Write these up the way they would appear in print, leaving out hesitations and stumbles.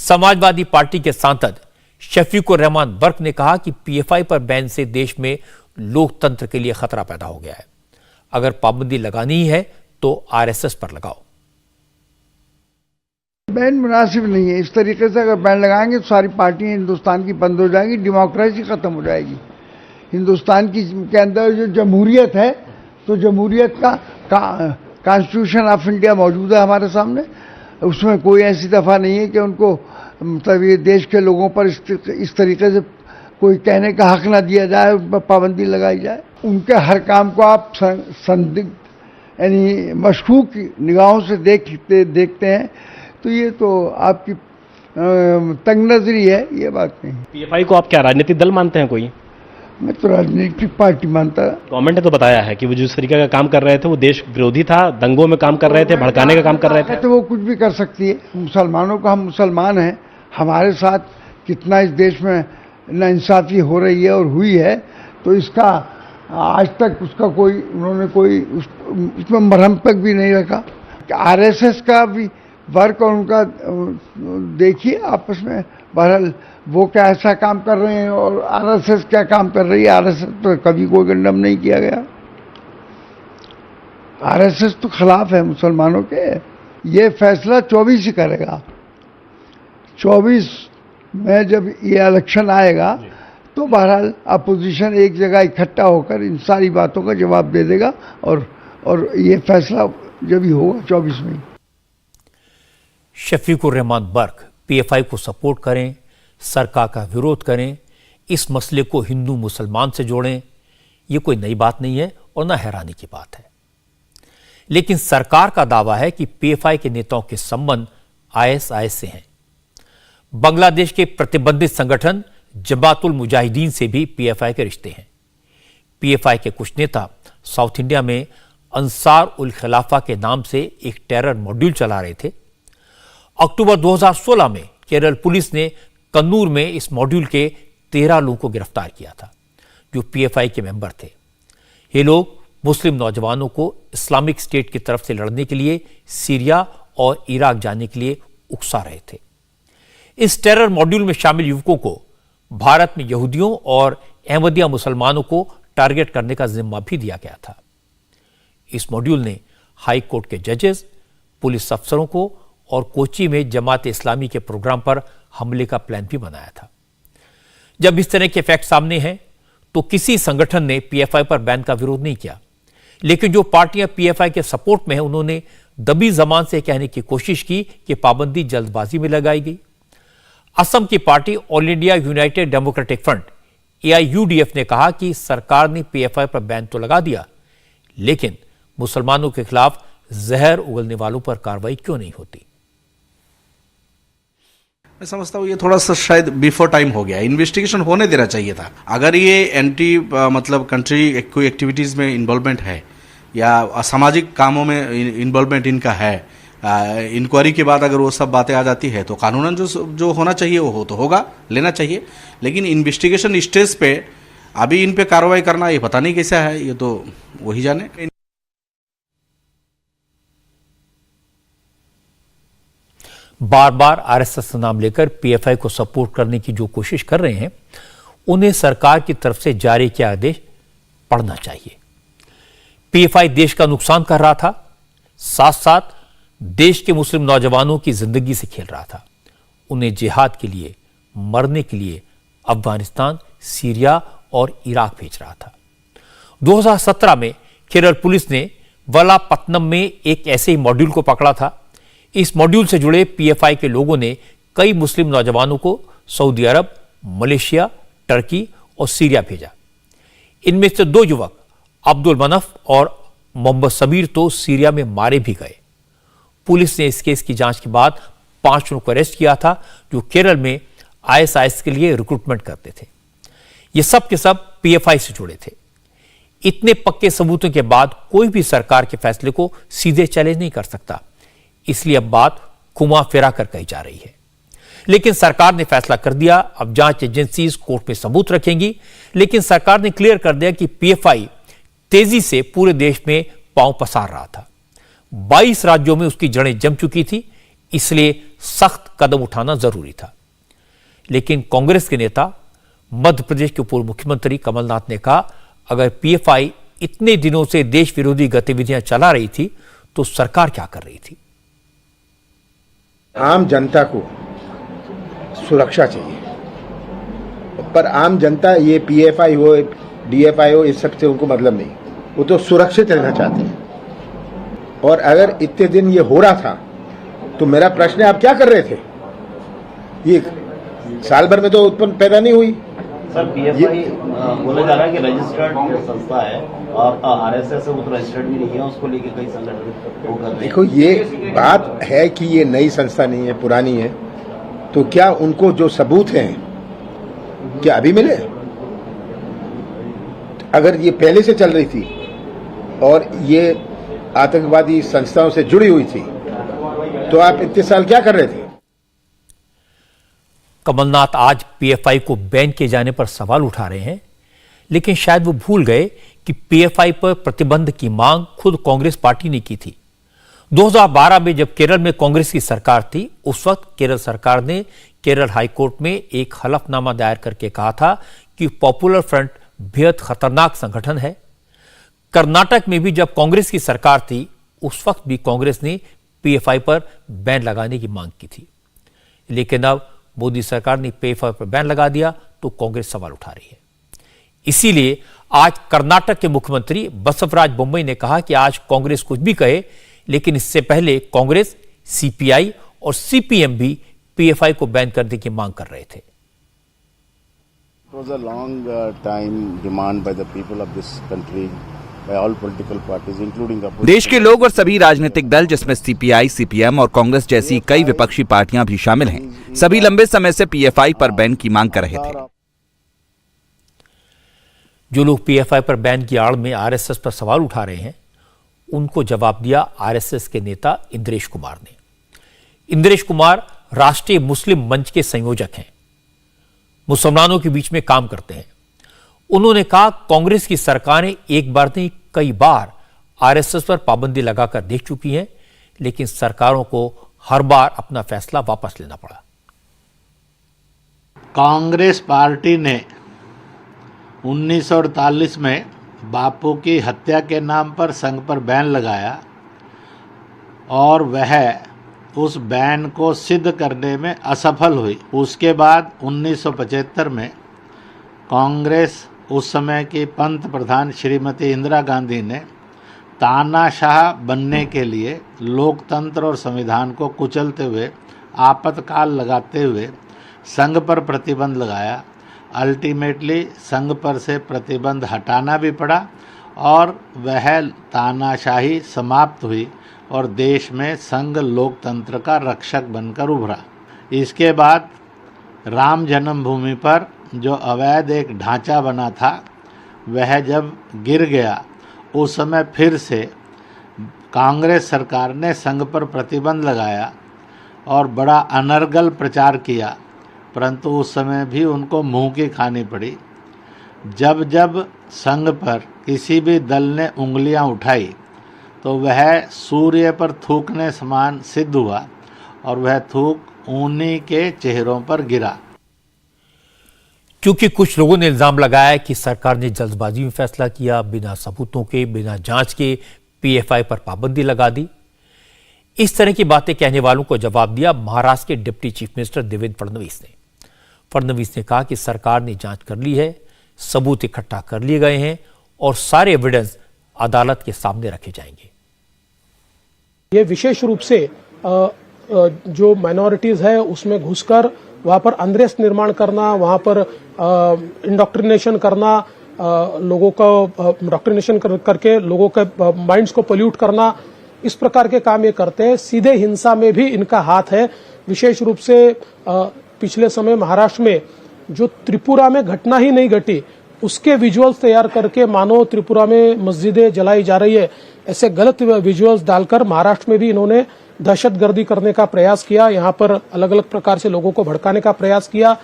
Samajwadi party के सांसद शफीकुर रहमान बर्क ने कहा कि पीएफआई पर बैन से देश में लोकतंत्र के लिए खतरा पैदा हो गया है। अगर पाबंदी लगानी ही है तो आरएसएस पर लगाओ। बैन मुनासिब नहीं है। इस तरीके से अगर बैन लगाएंगे तो सारी पार्टियां हिंदुस्तान की बंद हो जाएगी, डेमोक्रेसी खत्म हो जाएगी। हिंदुस्तान के अंदर जो जमहूरियत है, तो जमहूरियत का कॉन्स्टिट्यूशन ऑफ इंडिया मौजूद है हमारे सामने। उसमें कोई ऐसी दफा नहीं है कि उनको मतलब ये देश के लोगों पर इस तरीके से कोई कहने का हक ना दिया जाए, उन पर पाबंदी लगाई जाए। उनके हर काम को आप संदिग्ध यानी मशकूक निगाहों से देखते हैं, तो ये तो आपकी तंग नजरी है, ये बात नहीं। पीएफआई को आप क्या राजनीतिक दल मानते हैं कोई? मैं तो राजनीतिक पार्टी मानता। गवर्नमेंट ने तो बताया है कि वो जिस तरीके का काम कर रहे थे वो देश विरोधी था, दंगों में काम कर रहे थे, भड़काने का काम कर रहे थे। तो वो कुछ भी कर सकती है। मुसलमानों का, हम मुसलमान हैं, हमारे साथ कितना इस देश में नाइंसाफी हो रही है और हुई है, तो इसका आज तक उसका कोई उन्होंने कोई उसमें मरहम तक भी नहीं रखा। आरएसएस का भी वर्क और उनका देखिए आपस में, बहरहाल वो क्या ऐसा काम कर रहे हैं और आरएसएस क्या काम कर रही है। आरएसएस तो कभी कोई कंडम नहीं किया गया। आरएसएस तो खिलाफ है मुसलमानों के। ये फैसला 24 ही करेगा। 24 में जब ये इलेक्शन आएगा तो बहरहाल अपोजिशन एक जगह इकट्ठा होकर इन सारी बातों का जवाब दे देगा और ये फैसला जब ही होगा 24 में। शफीकुर रहमान बर्क पीएफआई को सपोर्ट करें, सरकार का विरोध करें, इस मसले को हिंदू मुसलमान से जोड़ें, यह कोई नई बात नहीं है और न हैरानी की बात है। लेकिन सरकार का दावा है कि पीएफआई के नेताओं के संबंध आईएसआईएस से हैं। बांग्लादेश के प्रतिबंधित संगठन जमातुल मुजाहिदीन से भी पीएफआई के रिश्ते हैं। पीएफआई के कुछ नेता साउथ इंडिया में अंसार उल खिलाफा के नाम से एक टेरर मॉड्यूल चला रहे थे। अक्टूबर 2016 में केरल पुलिस ने कन्नूर में इस मॉड्यूल के 13 लोगों को गिरफ्तार किया था, जो पीएफआई के मेंबर थे। ये लोग मुस्लिम नौजवानों को इस्लामिक स्टेट की तरफ से लड़ने के लिए सीरिया और इराक जाने के लिए उकसा रहे थे। इस टेरर मॉड्यूल में शामिल युवकों को भारत में यहूदियों और अहमदिया मुसलमानों को टारगेट करने का जिम्मा भी दिया गया था। इस मॉड्यूल ने हाई कोर्ट के जजेस, पुलिस अफसरों को और कोची में जमात इस्लामी के प्रोग्राम पर हमले का प्लान भी बनाया था। जब इस तरह के फैक्ट सामने हैं तो किसी संगठन ने पीएफआई पर बैन का विरोध नहीं किया, लेकिन जो पार्टियां पीएफआई के सपोर्ट में हैं उन्होंने दबी जबान से कहने की कोशिश की कि पाबंदी जल्दबाजी में लगाई गई। असम की party all India United democratic front AIUDF ने कहा कि सरकार ने पीएफआई पर बैन तो लगा दिया, लेकिन मुसलमानों के खिलाफ जहर उगलने वालों पर कार्रवाई क्यों नहीं होती। मैं समझता हूँ ये थोड़ा सा शायद बिफोर टाइम हो गया। इन्वेस्टिगेशन होने देना चाहिए था। अगर ये एंटी मतलब कंट्री कोई एक्टिविटीज़ में इन्वॉल्वमेंट है या सामाजिक कामों में इन्वॉल्वमेंट इनका है, इंक्वायरी के बाद अगर वो सब बातें आ जाती है तो कानूनन जो होना चाहिए वो तो होगा, लेना चाहिए। लेकिन इन्वेस्टिगेशन स्टेज पे अभी इन पे कार्रवाई करना ये पता नहीं कैसा है, ये तो वही जाने। बार बार आरएसएस का नाम लेकर पीएफआई को सपोर्ट करने की जो कोशिश कर रहे हैं, उन्हें सरकार की तरफ से जारी किया आदेश पढ़ना चाहिए। पीएफआई देश का नुकसान कर रहा था, साथ साथ देश के मुस्लिम नौजवानों की जिंदगी से खेल रहा था। उन्हें जिहाद के लिए, मरने के लिए अफगानिस्तान, सीरिया और इराक भेज रहा था। 2017 में केरल पुलिस ने वलापत्तनम में एक ऐसे ही मॉड्यूल को पकड़ा था। इस मॉड्यूल से जुड़े पीएफआई के लोगों ने कई मुस्लिम नौजवानों को सऊदी अरब, मलेशिया, टर्की और सीरिया भेजा। इनमें से 2 युवक अब्दुल मनफ और मोहम्मद सबीर तो सीरिया में मारे भी गए। पुलिस ने इस केस की जांच के बाद 5 लोगों को अरेस्ट किया था, जो केरल में आईएसआईएस के लिए रिक्रूटमेंट करते थे। ये सब के सब पीएफआई से जुड़े थे। इतने पक्के सबूतों के बाद कोई भी सरकार के फैसले को सीधे चैलेंज नहीं कर सकता, इसलिए अब बात घुमा फिरा कर कही जा रही है। लेकिन सरकार ने फैसला कर दिया, अब जांच एजेंसीज कोर्ट में सबूत रखेंगी। लेकिन सरकार ने क्लियर कर दिया कि पीएफआई तेजी से पूरे देश में पांव पसार रहा था। 22 राज्यों में उसकी जड़ें जम चुकी थी। इसलिए सख्त कदम उठाना जरूरी था। लेकिन कांग्रेस के नेता मध्य प्रदेश के पूर्व मुख्यमंत्री कमलनाथ ने कहा, अगर पीएफआई इतने दिनों से देश विरोधी गतिविधियां चला रही थी तो सरकार क्या कर रही थी? आम जनता को सुरक्षा चाहिए, पर आम जनता ये पीएफआई हो डीएफआई हो इस सब से उनको मतलब नहीं, वो तो सुरक्षित रहना चाहते हैं। और अगर इतने दिन ये हो रहा था तो मेरा प्रश्न है, आप क्या कर रहे थे? ये साल भर में तो उत्पन्न पैदा नहीं हुई। सर पीएफआई बोला जा रहा है कि रजिस्टर्ड संस्था है और आरएसएस है, वो तो रजिस्टर्ड भी नहीं है, उसको लेके कई संगठन वो कर रहे हैं। देखो, ये बात है कि ये नई संस्था नहीं है, पुरानी है, तो क्या उनको जो सबूत हैं क्या अभी मिले? अगर ये पहले से चल रही थी और ये आतंकवादी संस्थाओं से जुड़ी हुई थी तो आप इतने साल क्या कर रहे थे? कमलनाथ आज पीएफआई को बैन किए जाने पर सवाल उठा रहे हैं, लेकिन शायद वो भूल गए कि पीएफआई पर प्रतिबंध की मांग खुद कांग्रेस पार्टी ने की थी। 2012 में जब केरल में कांग्रेस की सरकार थी, उस वक्त केरल सरकार ने केरल हाईकोर्ट में एक हलफनामा दायर करके कहा था कि पॉपुलर फ्रंट बेहद खतरनाक संगठन है। कर्नाटक में भी जब कांग्रेस की सरकार थी, उस वक्त भी कांग्रेस ने पीएफआई पर बैन लगाने की मांग की थी। लेकिन अब मोदी सरकार ने पीएफआई पर बैन लगा दिया तो कांग्रेस सवाल उठा रही है। इसीलिए आज कर्नाटक के मुख्यमंत्री बसवराज बोम्मई ने कहा कि आज कांग्रेस कुछ भी कहे, लेकिन इससे पहले कांग्रेस, सीपीआई और सीपीएम भी पीएफआई को बैन करने की मांग कर रहे थे। It was a long time demand by the people of this country, by all political parties, including opposition. देश के लोग और सभी राजनीतिक दल, जिसमें सीपीआई, सीपीएम और कांग्रेस जैसी कई विपक्षी पार्टियां भी शामिल हैं, सभी लंबे समय से पीएफआई पर बैन की मांग कर रहे थे। जो लोग पीएफआई पर बैन की आड़ में आरएसएस पर सवाल उठा रहे हैं, उनको जवाब दिया आरएसएस के नेता इंद्रेश कुमार ने। इंद्रेश कुमार राष्ट्रीय मुस्लिम मंच के संयोजक हैं, मुसलमानों के बीच में काम करते हैं। उन्होंने कहा, कांग्रेस की सरकारें एक बार नहीं कई बार आरएसएस पर पाबंदी लगाकर देख चुकी हैं, लेकिन सरकारों को हर बार अपना फैसला वापस लेना पड़ा। कांग्रेस पार्टी ने 1948 में बापू की हत्या के नाम पर संघ पर बैन लगाया और वह उस बैन को सिद्ध करने में असफल हुई। उसके बाद 1975 में कांग्रेस, उस समय की पंत प्रधान श्रीमती इंदिरा गांधी ने तानाशाह बनने के लिए लोकतंत्र और संविधान को कुचलते हुए आपातकाल लगाते हुए संघ पर प्रतिबंध लगाया। अल्टीमेटली संघ पर से प्रतिबंध हटाना भी पड़ा और वह तानाशाही समाप्त हुई और देश में संघ लोकतंत्र का रक्षक बनकर उभरा। इसके बाद राम जन्मभूमि पर जो अवैध एक ढांचा बना था, वह जब गिर गया, उस समय फिर से कांग्रेस सरकार ने संघ पर प्रतिबंध लगाया और बड़ा अनर्गल प्रचार किया, परंतु उस समय भी उनको मुंह की खानी पड़ी। जब जब संघ पर किसी भी दल ने उंगलियां उठाई तो वह सूर्य पर थूकने समान सिद्ध हुआ और वह थूक उन्हीं के चेहरों पर गिरा। क्योंकि कुछ लोगों ने इल्जाम लगाया कि सरकार ने जल्दबाजी में फैसला किया, बिना सबूतों के, बिना जांच के पीएफआई पर पाबंदी लगा दी। इस तरह की बातें कहने वालों को जवाब दिया महाराष्ट्र के deputy chief minister Devendra Fadnavis ने। फडणवीस ने कहा कि सरकार ने जांच कर ली है, सबूत इकट्ठा कर लिए गए हैं और सारे एविडेंस अदालत के सामने रखे जाएंगे। ये विशेष रूप से जो माइनॉरिटीज है उसमें घुसकर वहां पर अनरेस्ट निर्माण करना, वहां पर इंडोक्ट्रिनेशन करना, लोगों का इंडोक्ट्रिनेशन करके लोगों के माइंड्स को पोल्यूट करना, इस प्रकार के काम ये करते हैं। सीधे हिंसा में भी इनका हाथ है। विशेष रूप से पिछले समय महाराष्ट्र में जो त्रिपुरा में घटना ही नहीं घटी, उसके विजुअल्स तैयार करके मानो त्रिपुरा में मस्जिदें जलाई जा रही है, ऐसे गलत विजुअल्स डालकर महाराष्ट्र में भी इन्होंने दहशतगर्दी करने का प्रयास किया। यहाँ पर अलग अलग प्रकार से लोगों को भड़काने का प्रयास किया।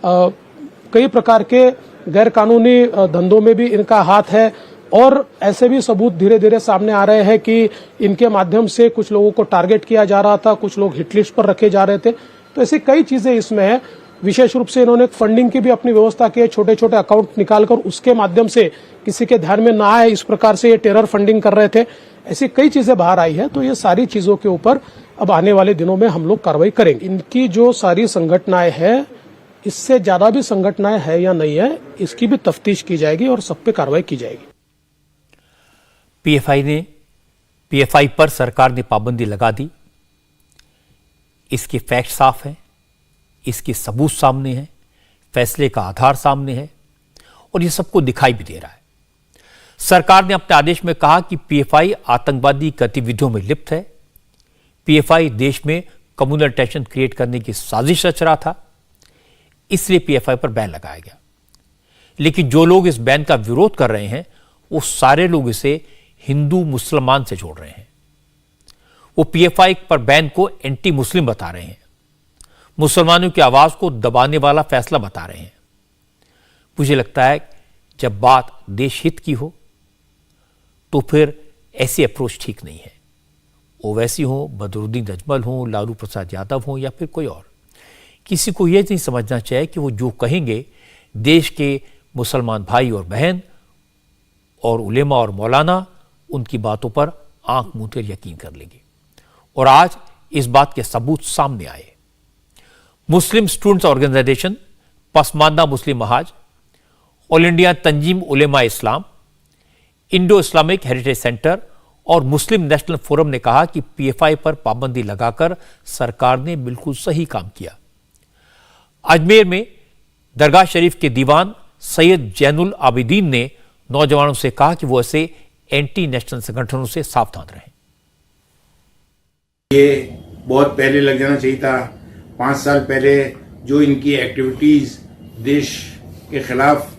कई प्रकार के गैर कानूनी धंधों में भी इनका हाथ है और ऐसे भी सबूत धीरे धीरे सामने आ रहे हैं कि इनके माध्यम से कुछ लोगों को टारगेट किया जा रहा था, कुछ लोग हिट लिस्ट पर रखे जा रहे थे। तो ऐसी कई चीजें इसमें है। विशेष रूप से इन्होंने फंडिंग की भी अपनी व्यवस्था की है, छोटे छोटे अकाउंट निकालकर उसके माध्यम से किसी के ध्यान में ना आए इस प्रकार से ये टेरर फंडिंग कर रहे थे। ऐसी कई चीजें बाहर आई है। तो ये सारी चीजों के ऊपर अब आने वाले दिनों में हम लोग कार्रवाई करेंगे। इनकी जो सारी संगठनाएं हैं, इससे ज्यादा भी संगठनाएं है या नहीं है, इसकी भी तफ्तीश की जाएगी और सब पे कार्रवाई की जाएगी। पीएफआई पर सरकार ने पाबंदी लगा दी। इसके फैक्ट साफ हैं, इसके सबूत सामने हैं, फैसले का आधार सामने है और ये सबको दिखाई भी दे रहा है। सरकार ने अपने आदेश में कहा कि पीएफआई आतंकवादी गतिविधियों में लिप्त है। पीएफआई देश में कम्युनल टेंशन क्रिएट करने की साजिश रच रहा था, इसलिए पीएफआई पर बैन लगाया गया। लेकिन जो लोग इस बैन का विरोध कर रहे हैं, वो सारे लोग इसे हिंदू मुसलमान से जोड़ रहे हैं। वो पीएफआई पर बैन को एंटी मुस्लिम बता रहे हैं, मुसलमानों की आवाज को दबाने वाला फैसला बता रहे हैं। मुझे लगता है जब बात देश हित की हो तो फिर ऐसी अप्रोच ठीक नहीं है। ओवैसी हो, बदरुद्दीन अजमल हो, लालू प्रसाद यादव हो या फिर कोई और, किसी को यह नहीं समझना चाहिए कि वो जो कहेंगे देश के मुसलमान भाई और बहन और उलेमा और मौलाना उनकी बातों पर आंख मूंदकर यकीन कर लेंगे। और आज इस बात के सबूत सामने आए। मुस्लिम स्टूडेंट्स ऑर्गेनाइजेशन, पसमानदा मुस्लिम महाज, ऑल इंडिया तंजीम उलेमा इस्लाम, इंडो इस्लामिक हेरिटेज सेंटर और मुस्लिम नेशनल फोरम ने कहा कि पीएफआई पर पाबंदी लगाकर सरकार ने बिल्कुल सही काम किया। अजमेर में दरगाह शरीफ के दीवान सैयद जैनुल आबिदीन ने नौजवानों से कहा कि वो ऐसे एंटी नेशनल संगठनों से सावधान रहें। ये बहुत पहले लग जाना चाहिए था। 5 साल पहले जो इनकी एक्टिविटीज देश के खिलाफ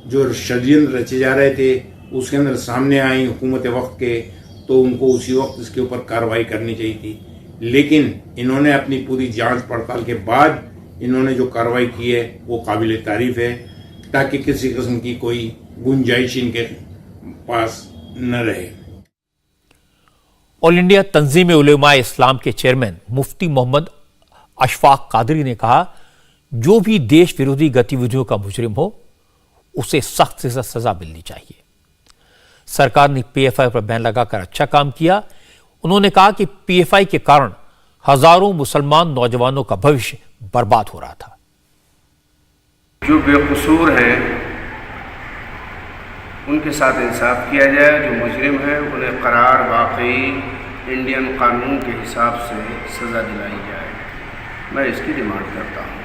जो षड्यंत्र रचे जा रहे थे उसके अंदर सामने आई हुकूमत वक्त के, तो उनको उसी वक्त इसके ऊपर कार्रवाई करनी चाहिए थी। लेकिन इन्होंने अपनी पूरी जांच पड़ताल के बाद इन्होंने जो कार्रवाई की है वो काबिल तारीफ है, ताकि किसी किस्म की कोई गुंजाइश इनके पास न रहे। ऑल इंडिया तंजीम उलेमा इस्लाम के चेयरमैन मुफ्ती मोहम्मद अशफाक कादरी ने कहा, जो भी देश विरोधी गतिविधियों का मुजरिम हो उसे सख्त से सख्त सजा मिलनी चाहिए। सरकार ने पीएफआई पर बैन लगाकर अच्छा काम किया। उन्होंने कहा कि पीएफआई के कारण हजारों मुसलमान नौजवानों का भविष्य बर्बाद हो रहा था। जो बेकसूर हैं उनके साथ इंसाफ किया जाए, जो मुजरिम हैं उन्हें करार वाकई इंडियन कानून के हिसाब से सज़ा दिलाई जाए। मैं इसकी डिमांड करता हूँ।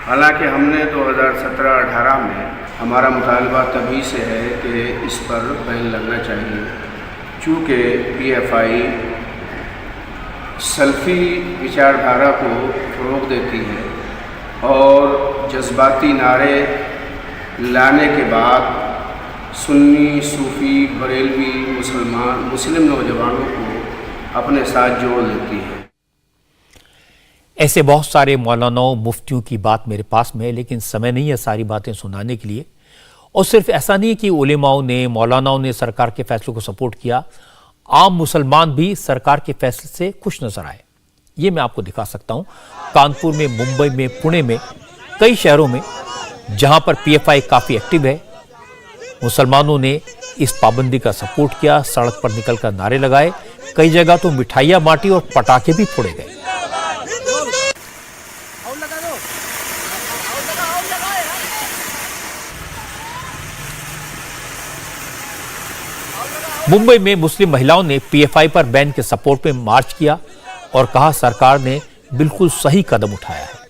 हालांकि हमने 2017-18 में हमारा मुतालबा तभी से है कि इस पर बैन लगना चाहिए, चूँकि पीएफआई सल्फी विचारधारा को फ़रोग़ देती है और जज्बाती नारे लाने के बाद सुन्नी, सूफ़ी, बरेलवी, मुस्लिम नौजवानों को अपने साथ जोड़ लेती है। ऐसे बहुत सारे मौलानाओं, मुफ्तियों की बात मेरे पास में है, लेकिन समय नहीं है सारी बातें सुनाने के लिए। और सिर्फ ऐसा नहीं कि उलेमाओं ने, मौलानाओं ने सरकार के फैसलों को सपोर्ट किया, आम मुसलमान भी सरकार के फैसले से खुश नजर आए। ये मैं आपको दिखा सकता हूं। कानपुर में, मुंबई में, पुणे में, कई शहरों में जहां पर पीएफआई काफी एक्टिव है, मुसलमानों ने इस पाबंदी का सपोर्ट किया, सड़क पर निकलकर नारे लगाए। कई जगह तो मिठाइयां बांटी और पटाखे भी फोड़े गए। मुंबई में मुस्लिम महिलाओं ने पीएफआई पर बैन के सपोर्ट में मार्च किया और कहा सरकार ने बिल्कुल सही कदम उठाया है।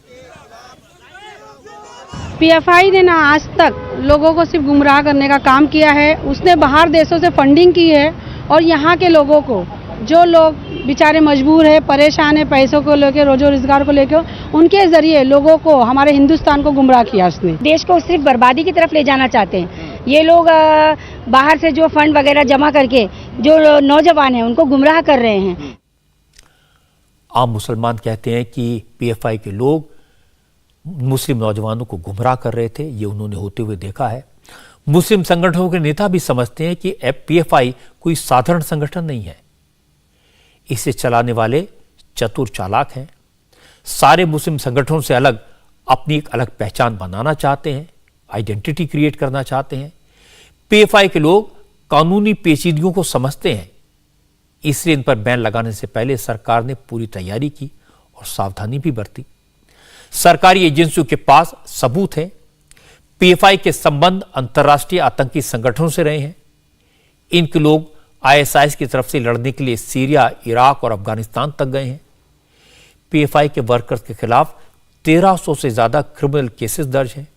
पीएफआई ने ना आज तक लोगों को सिर्फ गुमराह करने का काम किया है। उसने बाहर देशों से फंडिंग की है और यहाँ के लोगों को, जो लोग बेचारे मजबूर है, परेशान है, पैसों को लेकर, रोजो रोजगार को लेकर, उनके जरिए लोगों को, हमारे हिंदुस्तान को गुमराह किया उसने। देश को सिर्फ बर्बादी की तरफ ले जाना चाहते हैं ये लोग। बाहर से जो फंड वगैरह जमा करके जो नौजवान हैं उनको गुमराह कर रहे हैं। आम मुसलमान कहते हैं कि पीएफआई के लोग मुस्लिम नौजवानों को गुमराह कर रहे थे, ये उन्होंने होते हुए देखा है। मुस्लिम संगठनों के नेता भी समझते हैं कि पीएफआई कोई साधारण संगठन नहीं है। इसे चलाने वाले चतुर चालाक हैं। सारे मुस्लिम संगठनों से अलग अपनी एक अलग पहचान बनाना चाहते हैं, आइडेंटिटी क्रिएट करना चाहते हैं। पीएफआई के लोग कानूनी पेचीदगियों को समझते हैं, इसलिए इन पर बैन लगाने से पहले सरकार ने पूरी तैयारी की और सावधानी भी बरती। सरकारी एजेंसियों के पास सबूत हैं। पीएफआई के संबंध अंतर्राष्ट्रीय आतंकी संगठनों से रहे हैं। इनके लोग आईएसआईएस की तरफ से लड़ने के लिए सीरिया, इराक और अफगानिस्तान तक गए हैं। पीएफआई के वर्कर्स के खिलाफ 1300 से ज्यादा क्रिमिनल केसेस दर्ज हैं।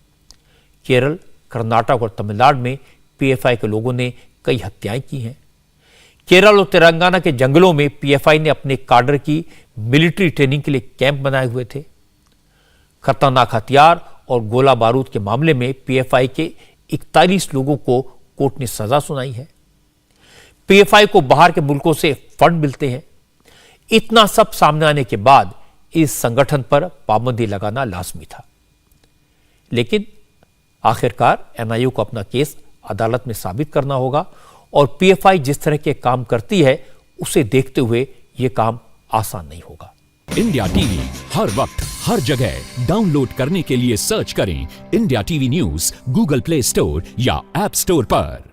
केरल, कर्नाटक और तमिलनाडु में पीएफआई के लोगों ने कई हत्याएं की हैं। केरल और तेलंगाना के जंगलों में पीएफआई ने अपने काडर की मिलिट्री ट्रेनिंग के लिए कैंप बनाए हुए थे। खतरनाक हथियार और गोला बारूद के मामले में पीएफआई के 41 लोगों को कोर्ट ने सजा सुनाई है। पीएफआई को बाहर के मुल्कों से फंड मिलते हैं। इतना सब सामने आने के बाद इस संगठन पर पाबंदी लगाना लाजमी था, लेकिन आखिरकार एनआईओ को अपना केस अदालत में साबित करना होगा और पीएफआई जिस तरह के काम करती है उसे देखते हुए यह काम आसान नहीं होगा। इंडिया टीवी हर वक्त हर जगह डाउनलोड करने के लिए सर्च करें India TV news Google play store या ऐप स्टोर पर।